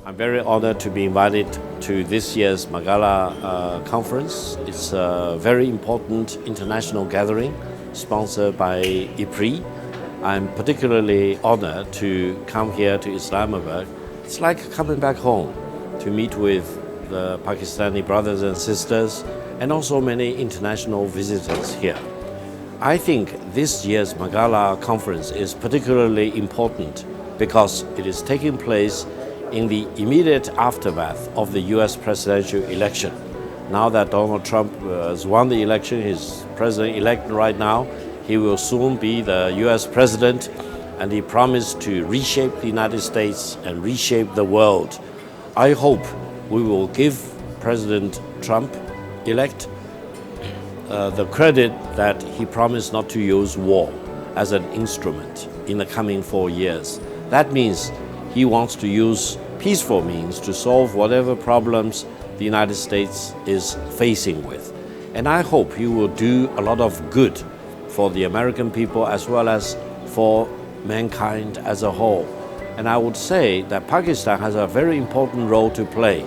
I'm very honored to be invited to this year's Magala conference. It's a very important international gathering sponsored by IPRI. I'm particularly honored to come here to Islamabad. It's like coming back home to meet with the Pakistani brothers and sisters and also many international visitors here. I think this year's Magala conference is particularly important because it is taking place in the immediate aftermath of the US presidential election. Now that Donald Trump has won the election, he's president-elect right now, he will soon be the US president, and he promised to reshape the United States and reshape the world. I hope we will give President Trump-elect the credit that he promised not to use war as an instrument in the coming 4 years. That means he wants to use peaceful means to solve whatever problems the United States is facing with. And I hope he will do a lot of good for the American people as well as for mankind as a whole. And I would say that Pakistan has a very important role to play.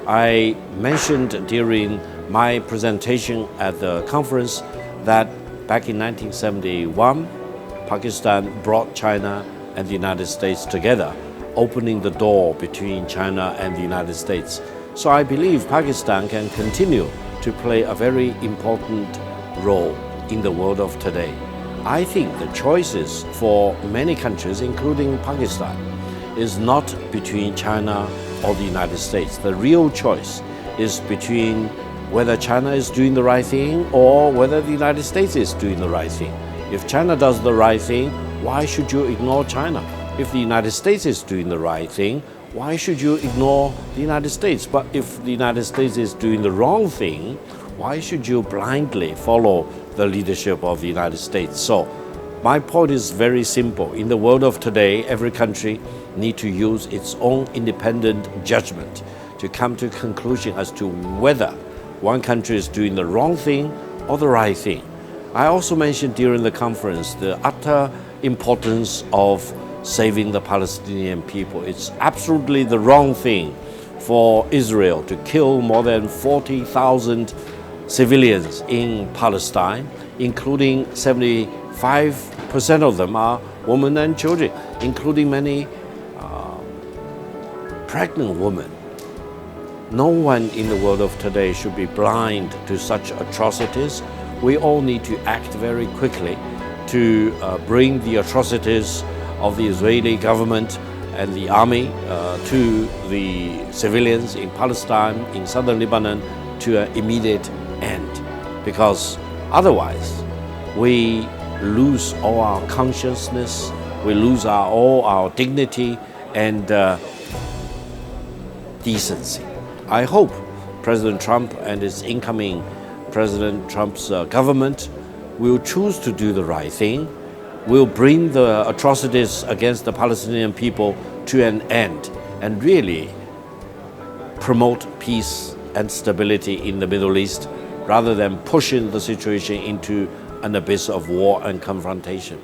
I mentioned during my presentation at the conference that back in 1971, Pakistan brought China and the United States together, opening the door between China and the United States. So I believe Pakistan can continue to play a very important role in the world of today. I think the choices for many countries, including Pakistan, is not between China or the United States. The real choice is between whether China is doing the right thing or whether the United States is doing the right thing. If China does the right thing, why should you ignore China? If the United States is doing the right thing, why should you ignore the United States? But if the United States is doing the wrong thing, why should you blindly follow the leadership of the United States? So my point is very simple. In the world of today, every country needs to use its own independent judgment to come to a conclusion as to whether one country is doing the wrong thing or the right thing. I also mentioned during the conference the utter importance of saving the Palestinian people. It's absolutely the wrong thing for Israel to kill more than 40,000 civilians in Palestine, including 75% of them are women and children, including many pregnant women. No one in the world of today should be blind to such atrocities. We all need to act very quickly to bring the atrocities of the Israeli government and the army to the civilians in Palestine, in southern Lebanon, to an immediate end. Because otherwise, we lose all our consciousness, we lose all our dignity and decency. I hope President Trump and his incoming President Trump's government will choose to do the right thing, will bring the atrocities against the Palestinian people to an end and really promote peace and stability in the Middle East rather than pushing the situation into an abyss of war and confrontation.